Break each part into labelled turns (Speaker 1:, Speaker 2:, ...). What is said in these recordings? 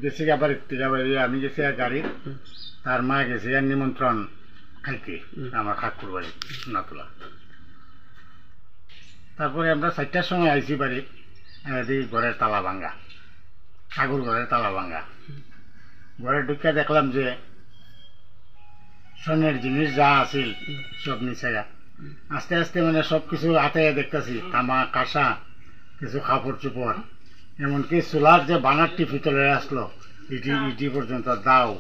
Speaker 1: গেছি আবার একটু আমি গেছি আর গাড়ি, তার মা গেছে আর নিমন্ত্রণ খাইতে আমার ঠাকুর বাড়ি নাতুলা। তারপরে আমরা 4টার সময় আইসি বাড়ি, দেখি ঘরের তালা ভাঙ্গা, ঠাকুর ঘরের তালা ভাঙ্গা। ঘরে ঢুকে দেখলাম যে স্বর্ণের জিনিস যা আছিল সব নিচে। আস্তে আস্তে মানে সব কিছু হাতে দেখতেছি, তামা কাঁসা, কিছু কাপড় চোপড়, এমনকি চুলার যে বানারটি ভিতরে আসলো ইটি ইটি পর্যন্ত দাও।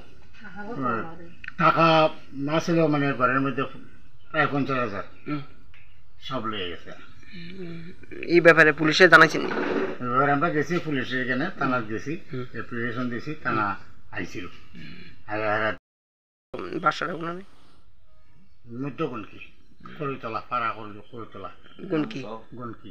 Speaker 1: টাকা না ছিল মানে ঘরের মধ্যে প্রায় 50,000 সব লেগে গেছে।
Speaker 2: এই ব্যাপারে পুলিশে জানাইছেন?
Speaker 1: এবার আমরা গেছি পুলিশের এখানে, থানার গেছি, অ্যাপ্লিকেশন দিয়েছি, থানা আইছিল।
Speaker 2: বাসাটা কোন
Speaker 1: মধ্য গনকি, করইতলা, পাড়া করইতলা,
Speaker 2: গনকি
Speaker 1: গনকি।